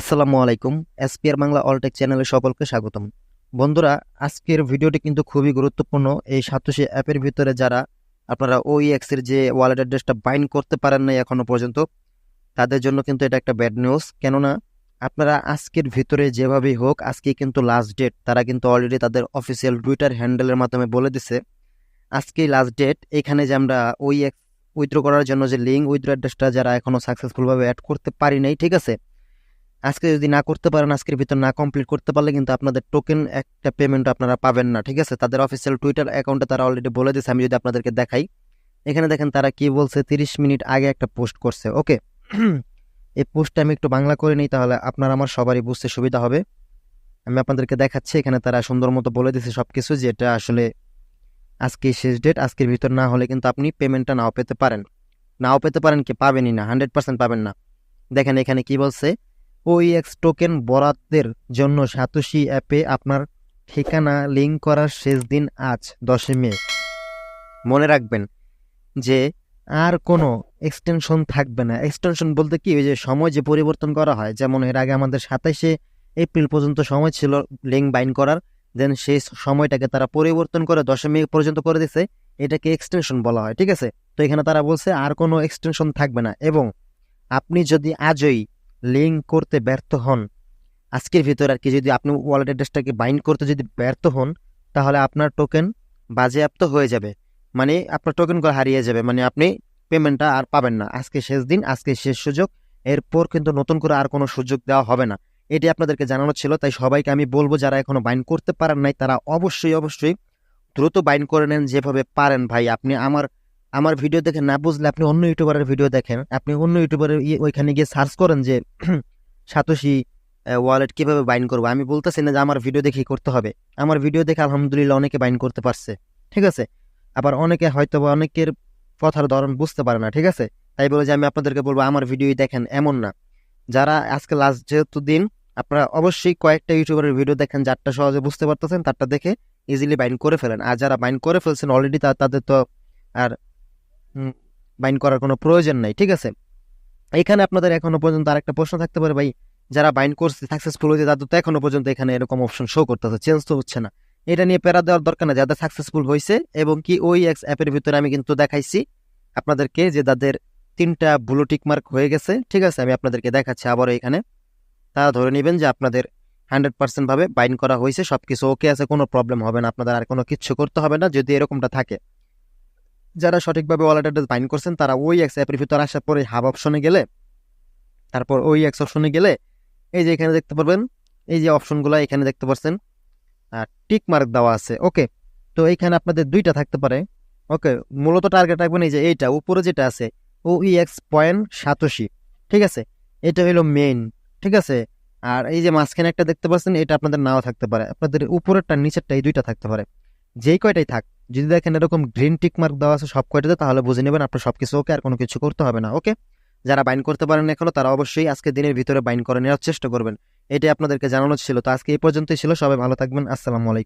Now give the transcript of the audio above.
আসসালামু আলাইকুম। এসপিআর বাংলা অলটেক চ্যানেলে সকলকে স্বাগতম। বন্ধুরা, আজকের ভিডিওটি কিন্তু খুবই গুরুত্বপূর্ণ। এই সাতোশি অ্যাপের ভিতরে যারা আপনারা OEX এর যে ওয়ালেট অ্যাড্রেসটা বাইন্ড করতে পারেন নাই এখনো পর্যন্ত, তাদের জন্য কিন্তু এটা একটা ব্যাড নিউজ। কেননা আপনারা আজকের ভিতরে যেভাবেই হোক, আজকে কিন্তু লাস্ট ডেট। তারা কিন্তু অলরেডি তাদের অফিসিয়াল টুইটার হ্যান্ডেলের মাধ্যমে বলে দিছে আজকেই লাস্ট ডেট। এখানে যে আমরা OEX উইথড্র করার জন্য যে লিঙ্ক উইথড্র অ্যাড্রেসটা যারা এখনো সাকসেসফুলভাবে অ্যাড করতে পারি নাই, ঠিক আছে, আজকে যদি না করতে পারেন, আজকের ভিতর না কমপ্লিট করতে পারলে কিন্তু আপনাদের টোকেন একটা পেমেন্ট আপনারা পাবেন না, ঠিক আছে। তাদের অফিসিয়াল টুইটার অ্যাকাউন্টে তারা অলরেডি বলে দিয়েছে। আমি যদি আপনাদেরকে দেখাই, এখানে দেখেন তারা কি বলছে। 30 মিনিট আগে একটা পোস্ট করছে, ওকে। এই পোস্টটা আমি একটু বাংলা করে নিই, তাহলে আপনার আমার সবারই বুঝতে সুবিধা হবে। আমি আপনাদেরকে দেখাচ্ছি। এখানে তারা সুন্দর মতো বলে দিয়েছে সবকিছু, যে এটা আসলে আজকেই শেষ ডেট। আজকের ভিতর না হলে কিন্তু আপনি পেমেন্টটা নাও পেতে পারেন। নাও পেতে পারেন কি, পাবেনই না, 100% পাবেন না। দেখেন এখানে কি বলছে, OEX টোকেন বরাদ্দের জন্য সাতোশি অ্যাপে আপনার ঠিকানা লিঙ্ক করার শেষ দিন আজ 10 মে। মনে রাখবেন যে আর কোনো এক্সটেনশন থাকবে না। এক্সটেনশন বলতে কি, ওই যে সময় যে পরিবর্তন করা হয়, যেমন এর আগে আমাদের 27শে এপ্রিল পর্যন্ত সময় ছিল লিঙ্ক বাইন্ড করার, দেন সেই সময়টাকে তারা পরিবর্তন করে 10 মে পর্যন্ত করে দিছে। এটাকে এক্সটেনশন বলা হয়, ঠিক আছে। তো এখানে তারা বলছে আর কোনো এক্সটেনশন থাকবে না। এবং আপনি যদি আজই লিঙ্ক করতে ব্যর্থ হন, আজকের ভিতরে আর কি, যদি আপনি ওয়ালেট অ্যাড্রেসটাকে বাইন্ড করতে যদি ব্যর্থ হন, তাহলে আপনার টোকেন বাজেয়াপ্ত হয়ে যাবে। মানে আপনার টোকেনগুলো হারিয়ে যাবে, মানে আপনি পেমেন্টটা আর পাবেন না। আজকে শেষ দিন, আজকে শেষ সুযোগ। এরপর কিন্তু নতুন করে আর কোনো সুযোগ দেওয়া হবে না। এটি আপনাদেরকে জানানো ছিল। তাই সবাইকে আমি বলবো, যারা এখনো বাইন্ড করতে পারেন নাই, তারা অবশ্যই অবশ্যই দ্রুত বাইন্ড করে নেন যেভাবে পারেন। ভাই, আপনি আমার আমার ভিডিও দেখে না বুঝলে আপনি অন্য ইউটিউবারের ভিডিও দেখেন। আপনি অন্য ইউটিউবারের ওইখানে গিয়ে সার্চ করেন যে সাতোশি ওয়ালেট কিভাবে বাইন্ড করবো। আমি বলতেছি না যে আমার ভিডিও দেখেই করতে হবে। আমার ভিডিও দেখে আলহামদুলিল্লাহ অনেকে বাইন্ড করতে পারছে, ঠিক আছে। আবার অনেকে হয়তো বা অনেকের কথার ধরন বুঝতে পারে না, ঠিক আছে। তাই বলে যে আমি আপনাদেরকে বলবো আমার ভিডিওই দেখেন, এমন না। যারা আজকে লাস্ট যেহেতু দিন, আপনারা অবশ্যই কয়েকটা ইউটিউবারের ভিডিও দেখেন, যারটা সহজে বুঝতে পারতেছেন তারটা দেখে ইজিলি বাইন্ড করে ফেলেন। আর যারা বাইন্ড করে ফেলছেন অলরেডি, তাদের তো আর বাইন্ড করার কোনো প্রয়োজন নাই, ঠিক আছে। এখানে আপনাদের এখনো পর্যন্ত আরেকটা প্রশ্ন থাকতে পারে, ভাই যারা বাইন্ড করছে সাকসেসফুল হয়েছে, তাদের তো এখনো পর্যন্ত এখানে এরকম অপশন শো করতেছে, চেঞ্জ তো হচ্ছে না। এটা নিয়ে প্যারা দেওয়ার দরকার না। যাদের সাকসেসফুল হয়েছে, এবং কি OEX অ্যাপের ভিতরে আমি কিন্তু দেখাইছি আপনাদেরকে যে তাদের 3টা ব্লু টিক মার্ক হয়ে গেছে, ঠিক আছে। আমি আপনাদেরকে দেখাচ্ছি আবারও এখানে। তারা ধরে নেবেন যে আপনাদের 100% ভাবে বাইন্ড করা হয়েছে, সবকিছু ওকে আছে, কোনো প্রবলেম হবে না, আপনাদের আর কোনো কিচ্ছু করতে হবে না যদি এরকমটা থাকে। যারা সঠিকভাবে ওয়ালেট অ্যাড্রেস বাইন্ড করছেন, তারা OEX অ্যাপের ভিতর আসার পরে হাব অপশনে গেলে, তারপর OEX অপশনে গেলে, এই যে এখানে দেখতে পারবেন, এই যে অপশনগুলো এখানে দেখতে পাচ্ছেন টিক মার্ক দেওয়া আছে, ওকে। তো এইখানে আপনাদের 2টা থাকতে পারে, ওকে। মূলত টার্গেট রাখবেন এই যে এইটা উপরে যেটা আছে, OEX পয়েন্ট সাতোশি, ঠিক আছে। এটা হলো মেইন, ঠিক আছে। আর এই যে মাঝখানে একটা দেখতে পাচ্ছেন, এটা আপনাদের নাও থাকতে পারে। আপনাদের উপরেরটা নিচেরটা এই 2টা থাকতে পারে। যেই কয়টাই থাক, যদি দেখেন এরকম গ্রিন টিক মার্ক দেওয়া আছে সব কয়টাতে, তাহলে বুঝে নেবেন আপনার সবকিছু ওকে, আর কোনো কিছু করতে হবে না, ওকে। যারা বাইন্ড করতে পারেন এখনো, তারা অবশ্যই আজকে দিনের ভিতরে বাইন্ড করে নেওয়ার চেষ্টা করবেন। এটাই আপনাদেরকে জানানো ছিল। তো আজকে এই পর্যন্তই ছিল। সবাই ভালো থাকবেন। আসসালামু আলাইকুম।